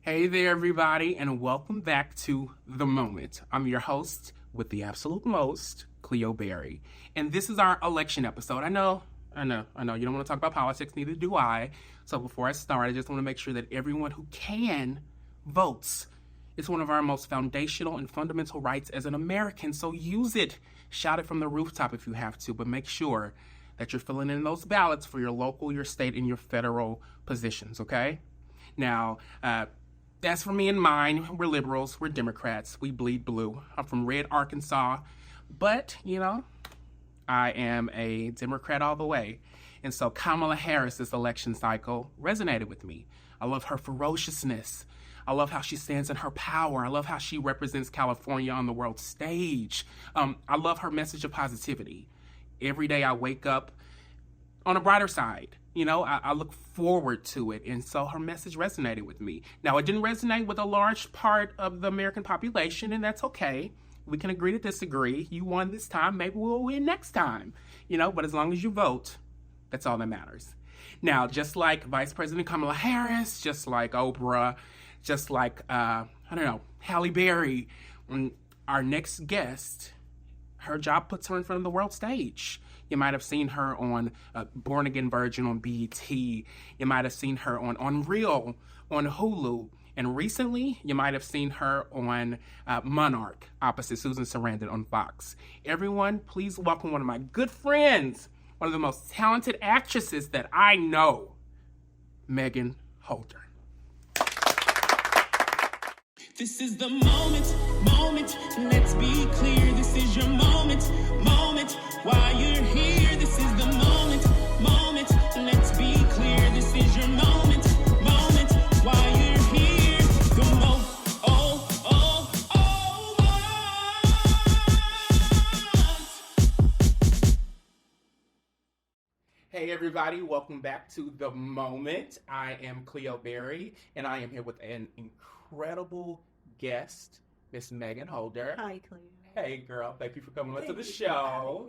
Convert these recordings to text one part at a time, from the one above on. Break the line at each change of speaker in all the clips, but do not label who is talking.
Hey there, everybody, and welcome back to The Moment. I'm your host with the absolute most, CLEO BERRY. And this is our election episode. I know, you don't want to talk about politics, neither do I. So before I start, I just want to make sure that everyone who can votes. It's one of our most foundational and fundamental rights as an American, so use it. Shout it from the rooftop if you have to, but make sure that you're filling in those ballots for your local, your state, and your federal positions, okay? Now, as for me and mine, we're liberals, we're Democrats, we bleed blue. I'm from Red, Arkansas, but, I am a Democrat all the way. And so Kamala Harris this election cycle resonated with me. I love her ferociousness. I love how she stands in her power. I love how she represents California on the world stage. I love her message of positivity. Every day I wake up on a brighter side. I look forward to it. And so her message resonated with me. Now, it didn't resonate with a large part of the American population, and that's okay. We can agree to disagree. You won this time. Maybe we'll win next time. But as long as you vote, that's all that matters. Now, just like Vice President Kamala Harris, just like Oprah, just like, Halle Berry, our next guest, her job puts her in front of the world stage. You might have seen her on Born Again Virgin on BET. You might have seen her on Real on Hulu. And recently, you might have seen her on Monarch, opposite Susan Sarandon on Fox. Everyone, please welcome one of my good friends, one of the most talented actresses that I know, Meagan Holder.
This is the moment, let's be clear, this is your moment, while you're here, this is the moment, let's be clear, this is your moment, while you're here,
Hey everybody, welcome back to The Moment. I am CLEO BERRY, and I am here with an incredible guest, Miss Meagan Holder.
Hi, Cleo.
Hey, girl. Thank you for coming on to the show.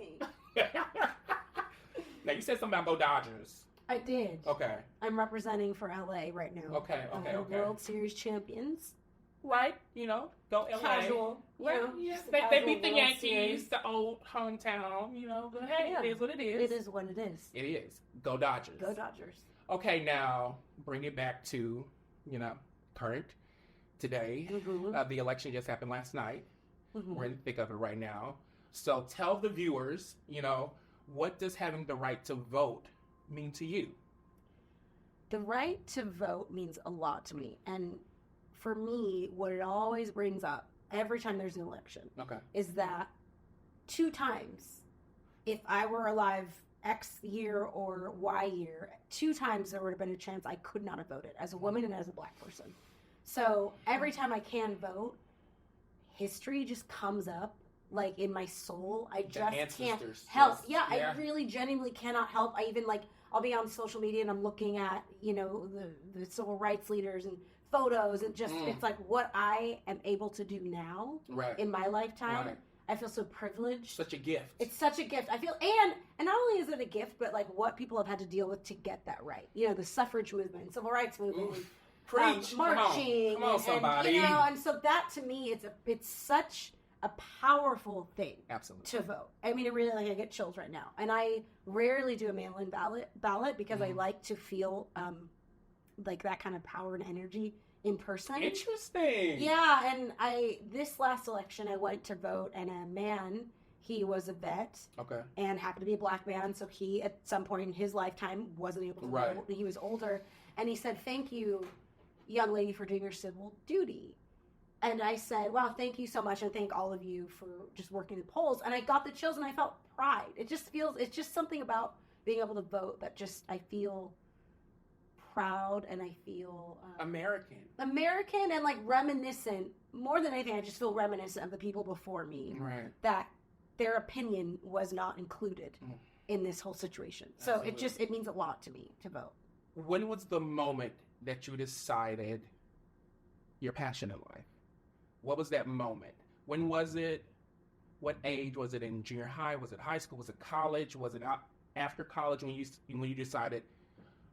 Now, you said something about Go Dodgers.
I did.
Okay.
I'm representing for LA right now.
Okay.
World Series champions.
Right. Go LA.
Casual.
They beat the Yankees, the old hometown, but hey, it is what it is.
It is what it is.
It is. Go Dodgers.
Go Dodgers.
Okay, now, bring it back to, current. Today, the election just happened last night. We're in the thick of it right now. So tell the viewers, what does having the right to vote mean to you?
The right to vote means a lot to me. And for me, what it always brings up every time there's an election is that 2 times, if I were alive X year or Y year, 2 times there would have been a chance I could not have voted as a woman and as a Black person. So every time I can vote, history just comes up like in my soul. I just can't help. Yeah, I really genuinely cannot help. I even I'll be on social media and I'm looking at, the civil rights leaders and photos and just, it's like what I am able to do now in my lifetime. Right. I feel so privileged.
Such a gift.
It's such a gift. I feel, and not only is it a gift, but what people have had to deal with to get that right. The suffrage movement, civil rights movement.
Preach.
Marching,
Come on, somebody.
And so that to me, it's such a powerful thing.
Absolutely.
To vote. I mean, it really I get chills right now, and I rarely do a mail-in ballot because I like to feel that kind of power and energy in person.
Interesting.
Yeah, and this last election I went to vote, and a man. He was a vet, and happened to be a Black man, so he, at some point in his lifetime, wasn't able to vote. He was older, and he said, "Thank you, young lady, for doing your civil duty." And I said, "Wow, thank you so much, and thank all of you for just working the polls." And I got the chills, and I felt pride. It's just something about being able to vote that just, I feel proud, and I feel
American,
and reminiscent. More than anything, I just feel reminiscent of the people before me.
Right.
That their opinion was not included in this whole situation. So
Absolutely.
it means a lot to me to vote.
When was the moment that you decided your passion in life? What was that moment? When was it? What age? Was it in junior high? Was it high school? Was it college? Was it after college when you decided,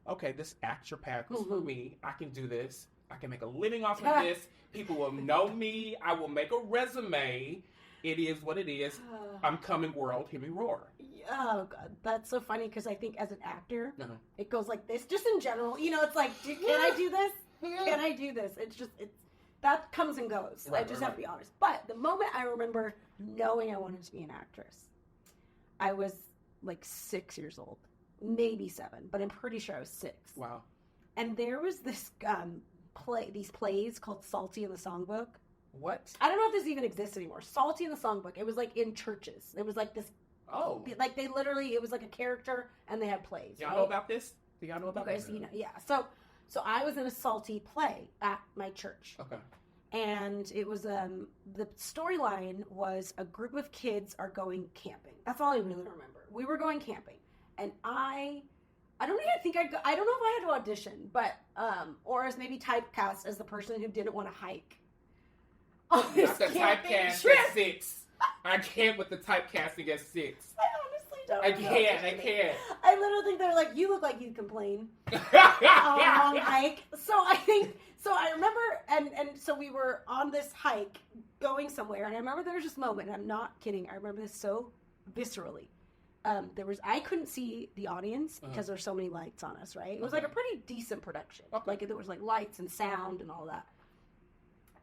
okay, this actor path is for me. I can do this. I can make a living off of this. People will know me. I will make a resume. It is what it is. I'm coming, world. Hear me roar.
Oh, God. That's so funny because I think as an actor, it goes like this. Just in general, you know, it's like, can I do this? Can I do this? It's that comes and goes. I just have to be honest. But the moment I remember knowing I wanted to be an actress, I was like 6 years old, maybe 7, but I'm pretty sure I was 6.
Wow. And
there was this these plays called Salty in the Songbook.
What?
I don't know if this even exists anymore. Salty in the Songbook. It was like in churches. It was like this.
Oh.
Like they literally, it was like a character and they had plays.
Y'all know about this? Do y'all know about this?
You know, yeah. So I was in a Salty play at my church.
Okay. And
it was, the storyline was a group of kids are going camping. That's all I really remember. We were going camping. And I don't even think I don't know if I had to audition, but, or as maybe typecast as the person who didn't want to hike.
Not the typecast at 6. I can't with the typecasting at 6.
I honestly don't
I can't.
I literally think they're like, you look like you complain on a long hike. So I remember, and so we were on this hike going somewhere, and I remember there was this moment, and I'm not kidding, I remember this so viscerally. I couldn't see the audience because there's so many lights on us, right? It was like a pretty decent production. Like there was like lights and sound and all that.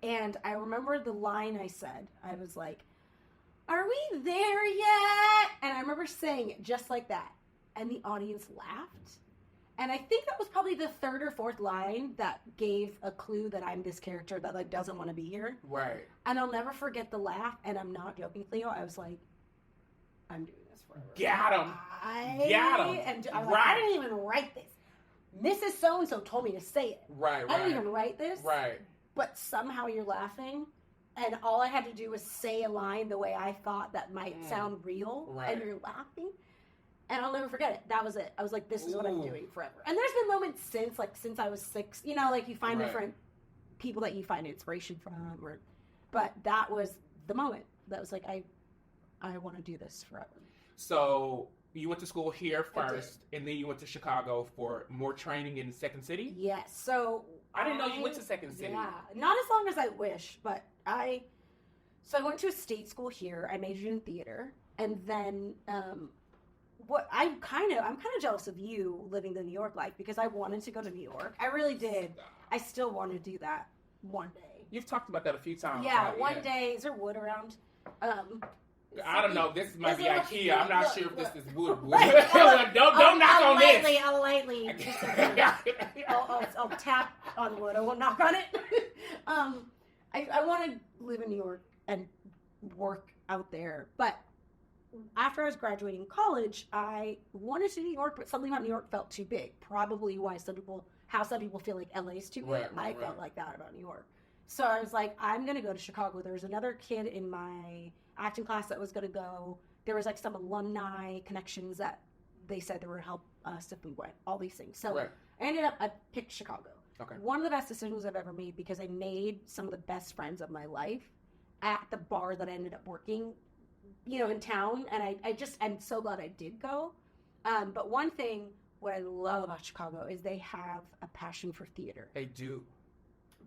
And I remember the line I said. I was like, "Are we there yet?" And I remember saying it just like that. And the audience laughed. And I think that was probably the 3rd or 4th line that gave a clue that I'm this character that like doesn't want to be here.
Right.
And I'll never forget the laugh. And I'm not joking, Cleo. I was like, I'm doing this forever.
Got him.
And I, like, I didn't even write this. Mrs. So-and-so told me to say it.
Right.
I didn't even write this.
Right.
But somehow you're laughing, and all I had to do was say a line the way I thought that might sound real, and you're laughing. And I'll never forget it. That was it. I was like, this is what I'm doing forever. And there's been moments since I was 6, you know, like you find different people that you find inspiration from. But that was the moment. That was like, I want to do this forever.
So you went to school here first, and then you went to Chicago for more training in Second City?
Yes. So
I didn't know you went to Second City.
Yeah, not as long as I wish, but I went to a state school here. I majored in theater, and then I'm kind of jealous of you living the New York life because I wanted to go to New York. I really did. I still want to do that one day.
You've talked about that a few times.
Yeah, right? One day. Is there wood around?
I don't know. This might be IKEA. I'm not sure if this is wood. Don't knock on this. I'll lightly.
I'll tap on wood. I won't knock on it. I want to live in New York and work out there. But after I was graduating college, I wanted to New York, but something about New York felt too big. Probably why some people feel like LA is too big. I felt like that about New York. So I was like, I'm going to go to Chicago. There was another kid in my acting class that was going to go. There was like some alumni connections that they said they were help us if we went, all these things. So I picked Chicago. Okay. One of the best decisions I've ever made because I made some of the best friends of my life at the bar that I ended up working, you know, in town. And I'm so glad I did go. But one thing, what I love about Chicago is they have a passion for theater.
They do.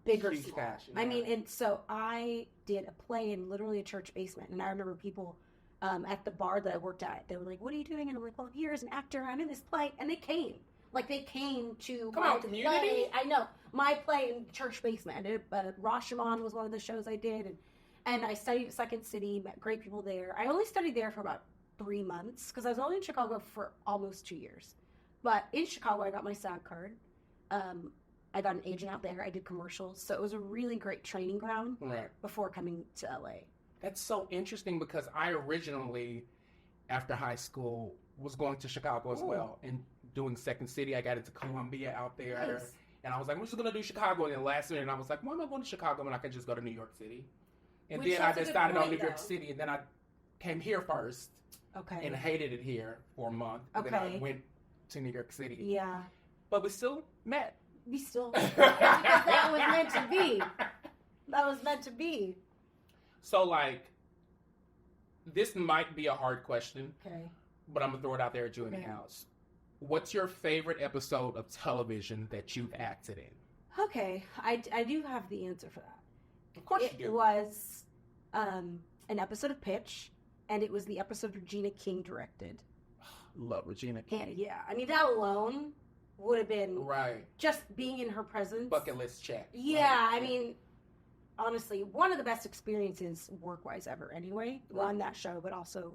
Big or small. Passion, I mean, and so I did a play in literally a church basement. And I remember people at the bar that I worked at, they were like, "What are you doing?" And I'm like, "Well, here as an actor, I'm in this play." And they came. Like, they came to my play. I know. My play in church basement. I did, Rashomon was one of the shows I did. And I studied at Second City, met great people there. I only studied there for about 3 months because I was only in Chicago for almost 2 years. But in Chicago, I got my SAG card. I got an agent out there. I did commercials. So it was a really great training ground before coming to LA.
That's so interesting because I originally, after high school, was going to Chicago as well. And doing Second City, I got into Columbia out there. Nice. And I was like, we're just going to do Chicago. And then last minute, I was like, why am I going to Chicago when I could just go to New York City? And then I decided on New York City. And then I came here first. Okay. And hated it here for a month. And then I went to New York City. Yeah. But we still met. Because
that was meant to be. That was meant to be.
So, like, this might be a hard question. Okay. But I'm going to throw it out there at you anyhow. What's your favorite episode of television that you've acted in?
Okay, I do have the answer for that.
Of course you do.
It was an episode of Pitch, and it was the episode Regina King directed.
Love Regina King.
And yeah, I mean, that alone would have been
right.
Just being in her presence.
Bucket list check.
Yeah, I mean, honestly, one of the best experiences work-wise ever anyway, on that show, but also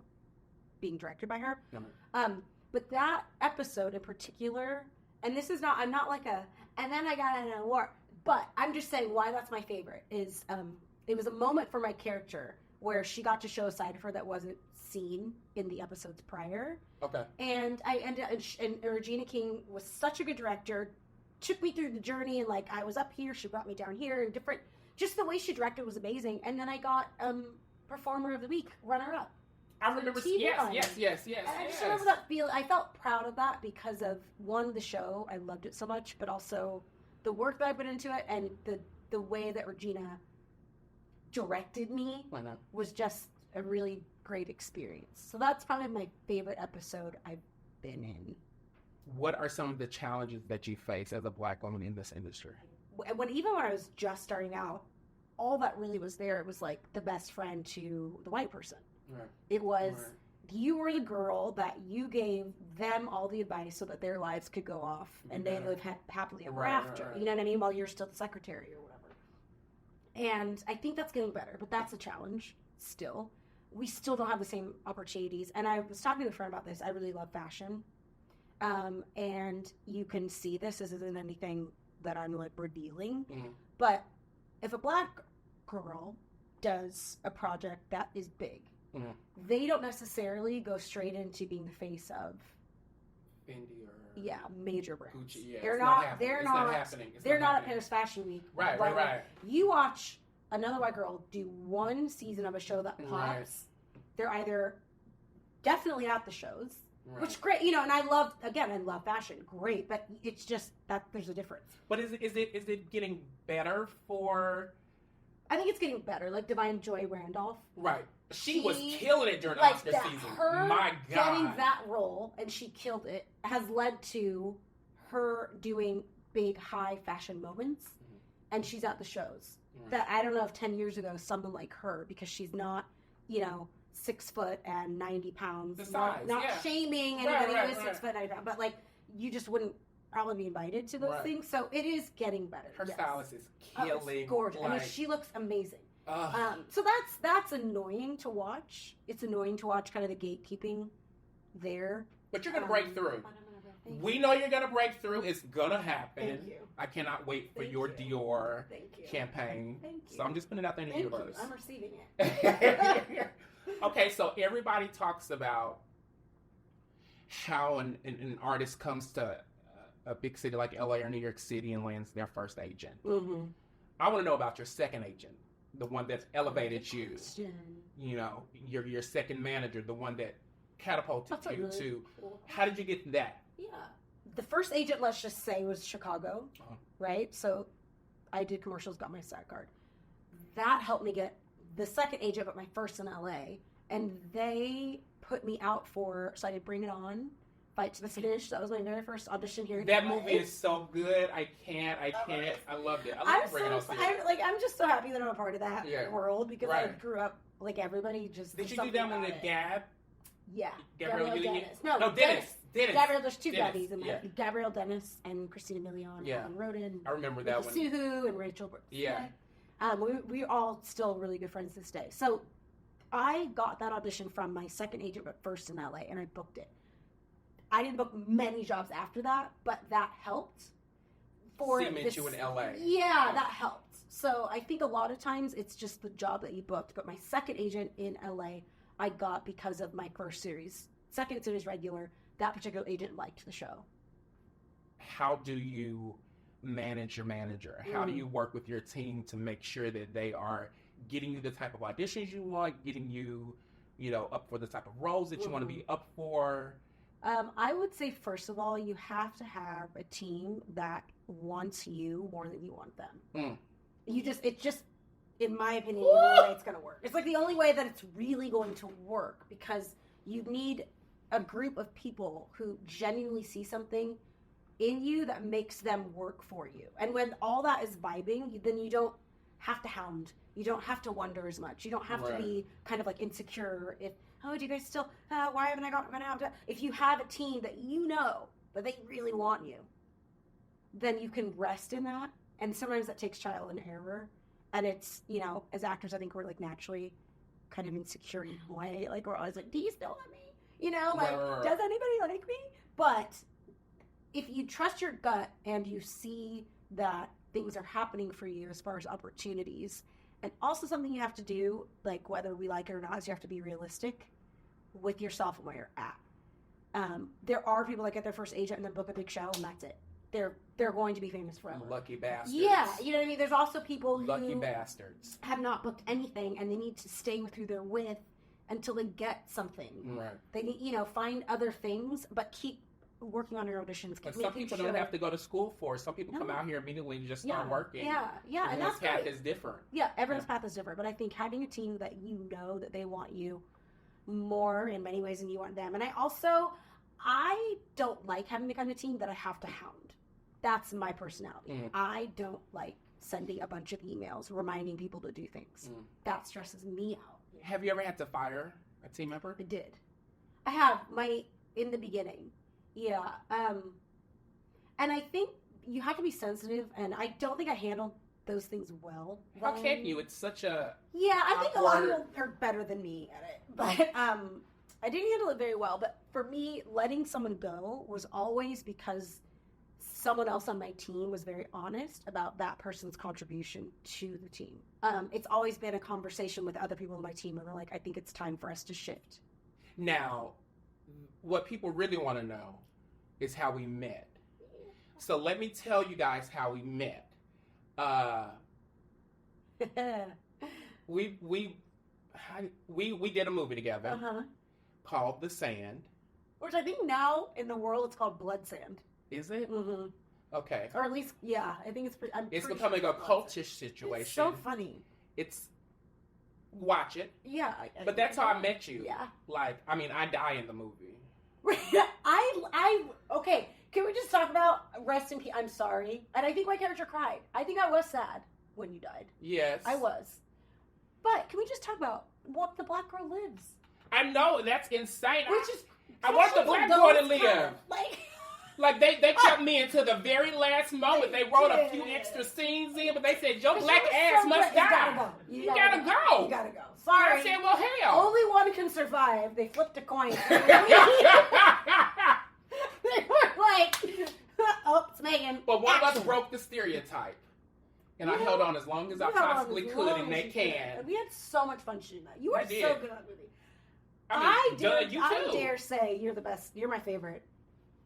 being directed by her. But that episode in particular, and this is not, I'm not like and then I got an award, but I'm just saying why that's my favorite is, it was a moment for my character where she got to show a side of her that wasn't seen in the episodes prior.
Okay.
And I ended up, and Regina King was such a good director, took me through the journey, and like I was up here, she brought me down here, and different, just the way she directed was amazing. And then I got Performer of the Week, runner-up.
I remember, yes.
And I just remember that feeling. I felt proud of that because of, one, the show, I loved it so much, but also the work that I put into it, and the way that Regina directed me was just a really great experience. So that's probably my favorite episode I've been in.
What are some of the challenges that you face as a Black woman in this industry?
Even when I was just starting out, all that really was there, it was like the best friend to the white person.
Right.
It was, you were the girl that you gave them all the advice so that their lives could go off and they live happily ever after. Right. You know what I mean? While you're still the secretary or whatever. And I think that's getting better, but that's a challenge still. We still don't have the same opportunities. And I was talking to a friend about this. I really love fashion. And you can see this isn't anything that I'm like revealing. Mm-hmm. But if a Black girl does a project that is big, mm-hmm. they don't necessarily go straight into being the face of
Fendi or
major brands.
Gucci. Yeah,
they're
not
at Paris Fashion Week.
Right.
You watch another white girl do one season of a show that pops. Right. They're either definitely at the shows, which great, and I love fashion, great, but it's just that there's a difference.
But is it getting better for?
I think it's getting better. Like Divine Joy Randolph,
right? She was killing it during Oscar season. My God,
getting that role, and she killed it, has led to her doing big high fashion moments, mm-hmm. and she's at the shows. Right. That I don't know if 10 years ago someone like her, because she's not, 6 foot and 90 pounds.
The size,
not shaming anybody who is 6 foot 90 pounds, but like you just wouldn't probably be invited to those things. So it is getting better.
Her stylist is killing.
It's gorgeous. I mean, she looks amazing. So that's annoying to watch. It's annoying to watch kind of the gatekeeping there.
But you're gonna break through. We know you're gonna break through. It's gonna happen.
Thank you.
I cannot wait for your Dior campaign.
Thank you.
So I'm just putting it out there in the universe.
I'm receiving it.
Okay, so everybody talks about how an artist comes to a big city like LA or New York City and lands their first agent. Mm-hmm. I want to know about your second agent, the one that's elevated you. Your second manager, the one that catapulted you to. Cool. How did you get that?
Yeah. The first agent, let's just say, was Chicago, right? So I did commercials, got my SAG card. That helped me get the second agent, but my first in LA. And they put me out so I did Bring It On, Fight to the Finish. That was my very first audition here.
That movie is so good. I can't. I loved it. I love Bring It On.
I'm just so happy that I'm a part of that world because I grew up like everybody just.
Did you do that one with Gab?
Yeah.
Gabrielle
Dennis.
No, Dennis.
Gabrielle, there's two Gabbies in my Gabrielle Dennis and Christina Milian.
Yeah.
And Roden.
I remember that one.
Suhu and Rachel Brooks.
Yeah.
We're all still really good friends this day. So I got that audition from my second agent, but first in LA, and I booked it. I didn't book many jobs after that, but that helped.
Cement you in LA.
Yeah, that helped. So I think a lot of times it's just the job that you booked, but my second agent in LA, I got because of my first series. Second series regular, that particular agent liked the show.
How do you manage your manager? How do you work with your team to make sure that they are getting you the type of auditions you want, getting you, up for the type of roles that you want to be up for?
I would say, first of all, you have to have a team that wants you more than you want them. It's just, in my opinion, the only way it's going to work. It's like the only way that it's really going to work, because you need a group of people who genuinely see something in you that makes them work for you. And when all that is vibing, then you don't have to hound. You don't have to wonder as much. You don't have to be kind of like insecure. If, oh, do you guys still, why haven't I gone out? If you have a team that you know that they really want you, then you can rest in that. And sometimes that takes trial and error. And it's, you know, as actors, I think we're like naturally kind of insecure in a way. Like, we're always like, do you still love me? You know, like, does anybody like me? But if you trust your gut and you see that things are happening for you as far as opportunities, and also something you have to do, like whether we like it or not, is you have to be realistic with yourself and where you're at. There are people that get their first agent and then book a big show, and that's it. They're going to be famous forever.
Lucky bastards.
Yeah, you know what I mean? There's also people who
lucky bastards
have not booked anything, and they need to stay with who they're with until they get something.
Right.
They need, you know, find other things, but keep working on your auditions.
But some people don't have to go to school for it. Some people come out here immediately and just start working.
Yeah.
And that's path is different.
Yeah, everyone's path is different. But I think having a team that you know that they want you more in many ways than you want them. And I don't like having the kind of team that I have to hound. That's my personality. I don't like sending a bunch of emails reminding people to do things. That stresses me out.
Have you ever had to fire a team member?
I did. I have in the beginning. Yeah. And I think you have to be sensitive, and I don't think I handled those things well.
How can you? It's such a
I think a lot of people are better than me at it. But I didn't handle it very well. But for me, letting someone go was always because someone else on my team was very honest about that person's contribution to the team. It's always been a conversation with other people on my team, and they're like, I think it's time for us to shift.
Now, what people really want to know is how we met. So let me tell you guys how we met. We did a movie together called The Sand,
which I think now in the world it's called Blood Sand.
Is it?
Mm-hmm.
Okay.
Or at least, yeah, I think it's.
It's becoming a cultish situation.
It's so funny.
Watch it.
Yeah.
But that's how I met you.
Yeah.
Like, I mean, I die in the movie.
Okay, can we just talk about rest in peace? I'm sorry. And I think my character cried. I think I was sad when you died.
Yes.
I was. But can we just talk about what the black girl lives?
I know, that's insane.
Which is.
I want the black girl to live.
Like
they kept me until the very last moment. They wrote a few extra scenes in, but they said, your black ass must die. You gotta go.
You gotta go. Sorry.
I said, well, hell.
Only one can survive. They flipped a coin. They were like, oh, it's Megan.
But one of us broke the stereotype. And I held on as long as I possibly could, and they can.
We had so much fun shooting that. You were so good at the movie.
I
dare say you're the best. You're my favorite.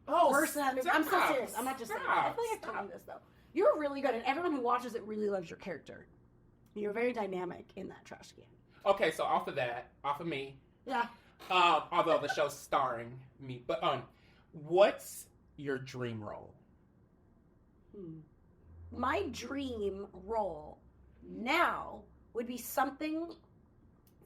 Oh,
person. I'm so serious. I'm not just saying. I feel like I've told you this though. You're really good, and everyone who watches it really loves your character. You're very dynamic in that trash can.
Okay, so off of me.
Yeah.
Although the show's starring me, but what's your dream role?
My dream role now would be something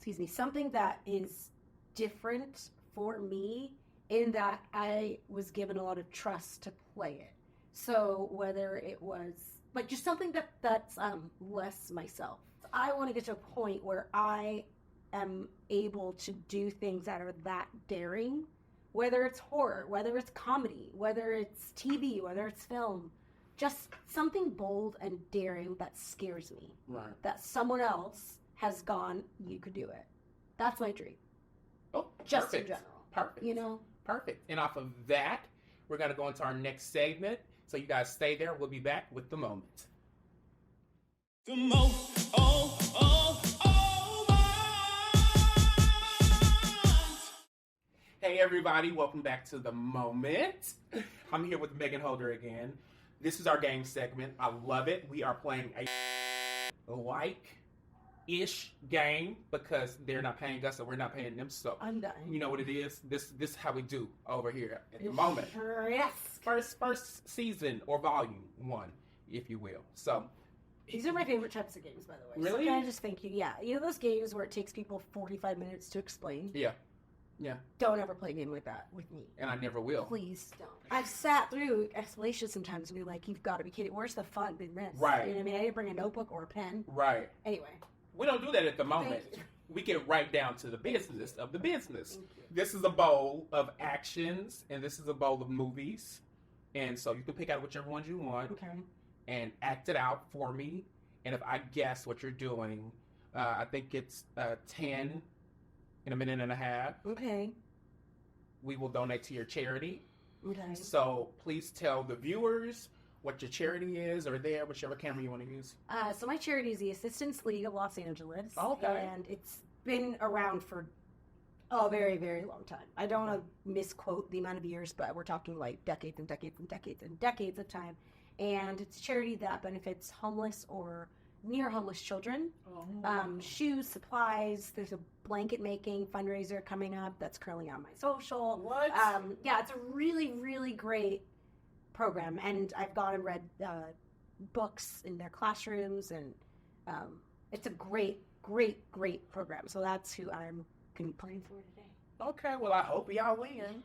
that is different for me, in that I was given a lot of trust to play it. So whether it was like just something that's less myself. I want to get to a point where I am able to do things that are that daring, whether it's horror, whether it's comedy, whether it's TV, whether it's film, just something bold and daring that scares me.
Right.
That someone else has gone, you could do it. That's my dream.
Oh,
just
perfect.
in general.
Perfect.
You know?
Perfect. And off of that, we're going to go into our next segment. So you guys stay there. We'll be back with The Moment.
The moment.
Hey everybody, welcome back to The Moment. I'm here with Meagan Holder again. This is our game segment. I love it. We are playing a like-ish game because they're not paying us, so we're not paying them. So
I'm done.
You know what it is? This is how we do over here at The Moment.
Yes.
First season or volume 1, if you will. So
these are my favorite types of games, by the way.
Really?
So can I just thank you? Yeah. You know those games where it takes people 45 minutes to explain?
Yeah. Yeah.
Don't ever play a game like that with me.
And I never will.
Please don't. I've sat through escalation sometimes and be like, you've got to be kidding. Where's the fun in this?
Right.
You know what I mean? I didn't bring a notebook or a pen.
Right.
Anyway.
We don't do that at the moment. We get right down to the business of the business. This is a bowl of actions, and this is a bowl of movies. And so you can pick out whichever ones you want.
Okay.
And act it out for me. And if I guess what you're doing, I think it's 10 in a minute and a half.
Okay.
We will donate to your charity.
Okay.
So please tell the viewers what your charity is, or there, whichever camera you want to use.
So my charity is the Assistance League of Los Angeles.
Okay.
And it's been around for a very, very long time. I don't want to misquote the amount of years, but we're talking like decades and decades and decades and decades of time. And it's a charity that benefits homeless or near homeless children. Shoes, supplies. There's a blanket making fundraiser coming up that's currently on my social.
What?
Yeah, it's a really, really great program. And I've gone and read books in their classrooms, and it's a great, great, great program. So that's who I'm going to be playing for today.
Okay, well, I hope y'all win.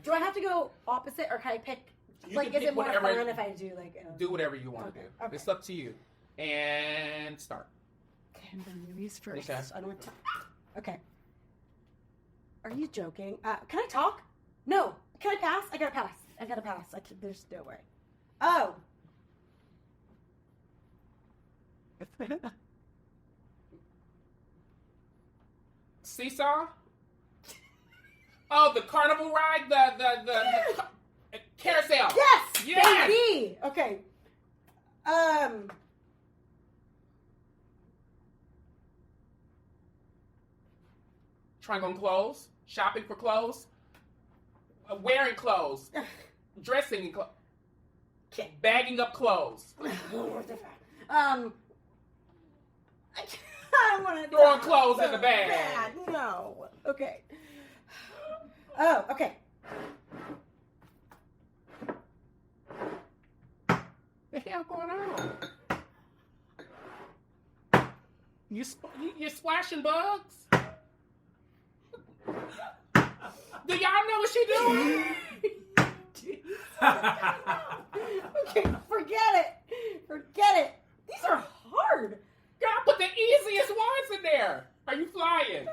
Do I have to go opposite, or can I pick?
You
Like,
can
is
pick
it more
whatever-
fun if I do like?
Do whatever you want to do.
Okay.
It's up to you. And start.
Okay, I'm doing movies first.
Okay.
I don't want to. Okay. Are you joking? Can I talk? No. Can I pass? I gotta pass. There's no way. Oh.
Seesaw? Oh, the carnival ride? The carousel.
Yes,
Yes!
baby. Okay.
Trying on clothes. Shopping for clothes. Wearing clothes. Dressing in clothes.
Okay.
Bagging up clothes.
I don't want to.
Throwing clothes in the bag.
No. Okay. Oh, okay.
The hell going on? You're splashing bugs? Do y'all know what she doing?
Okay, forget it. These are hard.
Y'all put the easiest ones in there. Are you flying?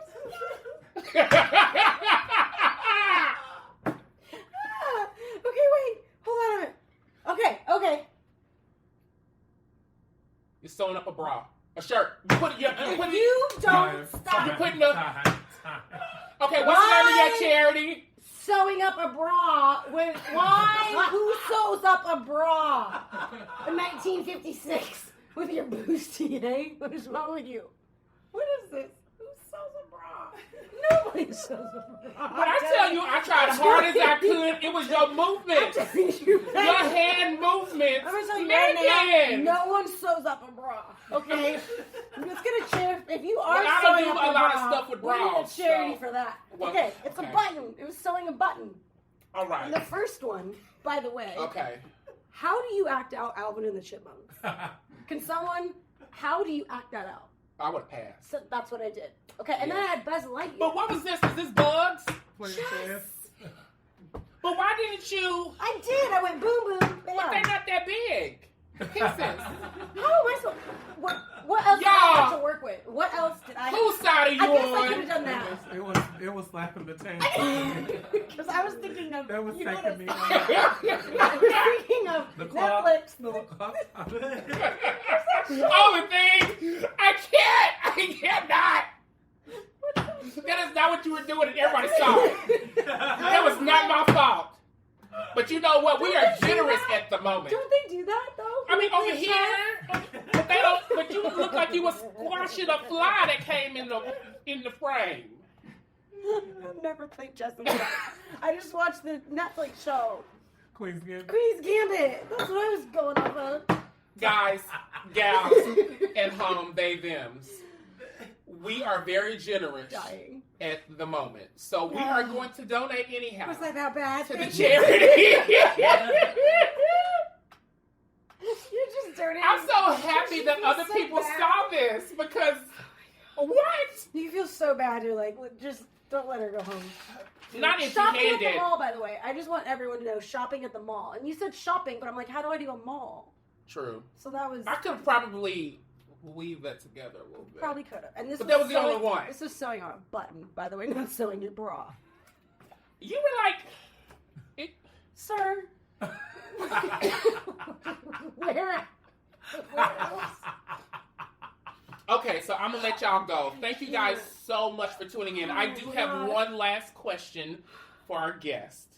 Okay, wait. Hold on a minute. Okay.
You're sewing up a bra. A shirt. You put
You don't stop
You're putting the... Okay, what's the name of your charity?
sewing up a bra. Why? Who sews up a bra in 1956 with your bustier? What is wrong with you? What is this? Who sews a bra? Nobody sews a bra.
But I tell you, I tried as hard as I could. It was your movement. Your hand movement.
I'm gonna tell you right
Meagan.
now, no one sews up a bra. Okay, I'm just gonna cheer if you are
Well, I don't
sewing
do
up
a
a
lot
bra.
of stuff with
we're gonna
bras,
charity
so-
for that.
Well,
okay, it's
okay.
a button. It was sewing a button.
All
And
right.
the first one, by the way,
Okay.
how do you act out Alvin and the Chipmunks? Can someone? How do you act that out?
I would have passed.
So that's what I did. Okay, and then I had Buzz Lightyear.
But what was this? Is this bugs?
Yes.
But why didn't you?
I did. I went boom boom. Bam.
But they're not that big. Pieces.
How am I supposed? What else did I
Y'all.
have to work with? What else did I?
Whose side are you
I guess I could have
on?
done that.
It was slapping the tank.
Because I was thinking of.
That was
you know
taking me.
what I was thinking of
The clock.
Netflix.
The clock.
Only thing, I cannot. That is not what you were doing, and everybody saw it. That was not my fault. But you know what? We are generous at the moment.
Don't they do that though?
I mean, over here, but they don't. But you look like you was squashing a fly that came in the frame.
I've never played chess in my life. I just watched the Netflix show
Queen's Gambit.
Queen's Gambit. That's what I was going off of.
Guys, gals, and home, they, thems. We are very generous
Dying.
at the moment. So we are going to donate anyhow
Was I that bad?
to the
Thank you.
charity.
You're just dirty.
I'm so happy
You
that
feel
other
so
people
bad.
saw this because what?
You feel so bad. You're like, just Don't let her go home.
Not if
shopping
you
at the mall, by the way. I just want everyone to know shopping at the mall. And you said shopping, but I'm like, how do I do a mall?
True.
So that was.
I could probably weave that together a little bit.
Probably could have. And this
but that was the only one.
This was sewing on a button, by the way, not sewing your bra.
You were like,
sir. Where else?
Okay, so I'm gonna let y'all go. Thank you guys so much for tuning in. I do have one last question for our guest.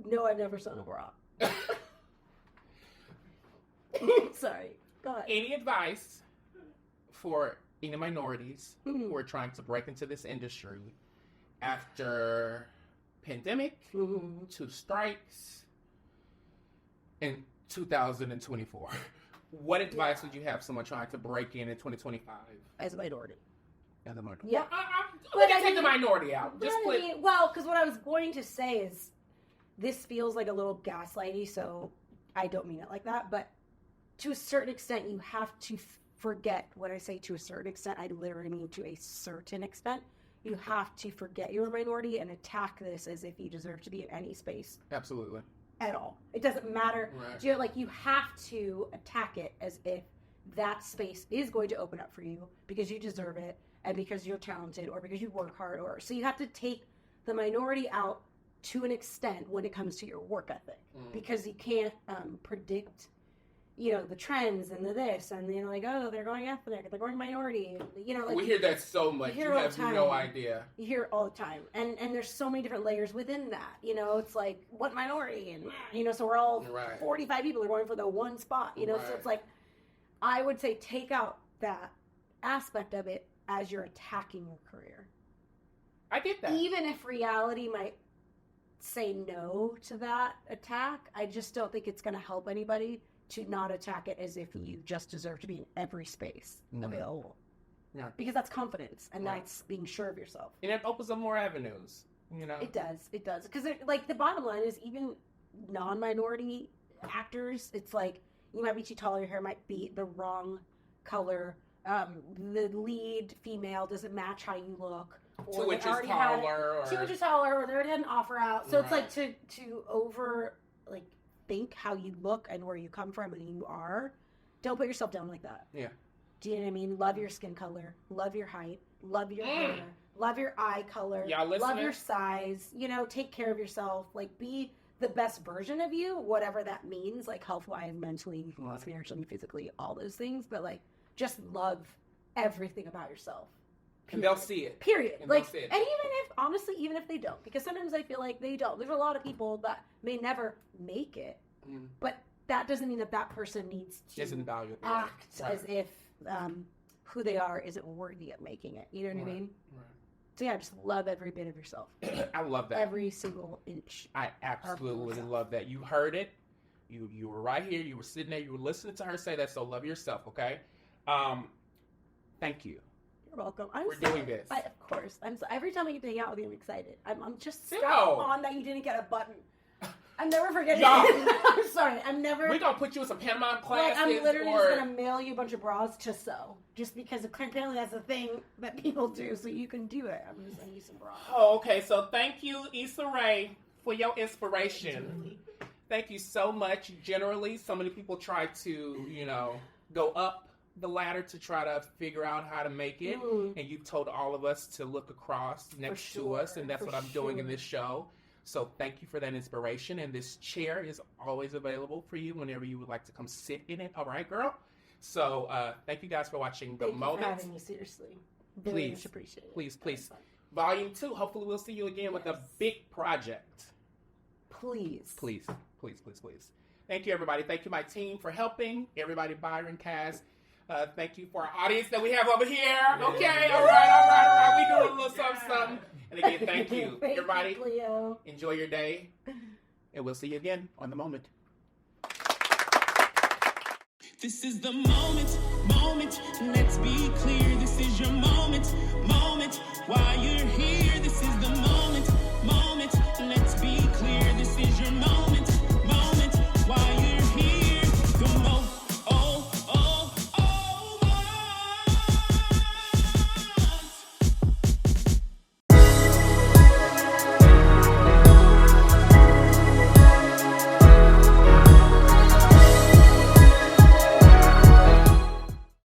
No, I've never sewn a bra. Sorry. Go ahead.
Any advice for any minorities who are trying to break into this industry after pandemic, 2 strikes, in 2024? What advice would you have someone trying to break in 2025?
As a minority.
As a minority.
Yeah.
But I take the minority out. Just put...
Well, because what I was going to say is this feels like a little gaslighty, so I don't mean it like that. But to a certain extent, you have to forget. When I say to a certain extent, I literally mean to a certain extent. You have to forget you're a minority and attack this as if you deserve to be in any space.
Absolutely.
At all. It doesn't matter.
Right.
You have to attack it as if that space is going to open up for you because you deserve it and because you're talented or because you work hard. So you have to take the minority out to an extent when it comes to your work ethic because you can't predict, the trends and the this and like, oh, they're going ethnic, they're going minority.
We hear that so much. You have no idea.
You hear it all the time. And there's so many different layers within that. It's like, what minority? And, so we're all 45 people are going for the one spot, so it's like, I would say take out that aspect of it as you're attacking your career.
I get that.
Even if reality might say no to that attack, I just don't think it's going to help anybody to not attack it as if you just deserve to be in every space available. Yeah. Because that's confidence, and that's being sure of yourself.
And it opens up more avenues,
It does. Because, the bottom line is even non-minority actors, it's like, you might be too tall, your hair might be the wrong color, the lead female doesn't match how you look. Or
2 inches taller.
2 inches taller, or they already had an offer out. So it's like to over, think how you look and where you come from and who you are. Don't put yourself down like that.
Yeah.
Do you know what I mean? Love your skin color. Love your height. Love your hair. Love your eye color. Love your size. Take care of yourself. Be the best version of you, whatever that means, health-wise, mentally, spiritually, physically, all those things. But, just love everything about yourself.
And they'll see it.
Period.
And they'll see it.
And even if they don't, because sometimes I feel like they don't. There's a lot of people that may never make it, but that doesn't mean that person needs to act as if who they are isn't worthy of making it. You know what I mean? Right. So yeah, just love every bit of yourself.
I love that.
Every single inch.
I absolutely love that. You heard it. You were right here. You were sitting there. You were listening to her say that. So love yourself, okay? Thank you.
You're welcome.
We're doing this.
Of course. Every time I get to hang out with you, I'm excited. I'm just stuck
No.
on that you didn't get a button. I'm never forgetting.
Y'all.
I'm sorry. I'm never.
We're going to put you in some pantomime classes.
I'm literally just going to mail you a bunch of bras to sew. Just because apparently that's a thing that people do, so you can do it. I'm going to send you some bras.
Oh, okay. So thank you, Issa Rae, for your inspiration. Thank you so much. Generally, so many people try to, go up the ladder to try to figure out how to make it. And you've told all of us to look across next to us, and that's what I'm doing in this show. So thank you for that inspiration. And this chair is always available for you whenever you would like to come sit in it. All right, girl? So thank you guys for watching The Moment.
Thank you for having me, seriously. Very much appreciate it.
Please. Volume 2. Hopefully we'll see you again with a big project.
Please.
Thank you, everybody. Thank you, my team, for helping. Everybody, Byron, Kaz. Thank you for our audience that we have over here. Okay, all right. We doing a little something. And again, thank you. Everybody,
Cleo.
Enjoy your day. And we'll see you again on The Moment.
This is the moment. Let's be clear. This is your moment. While you're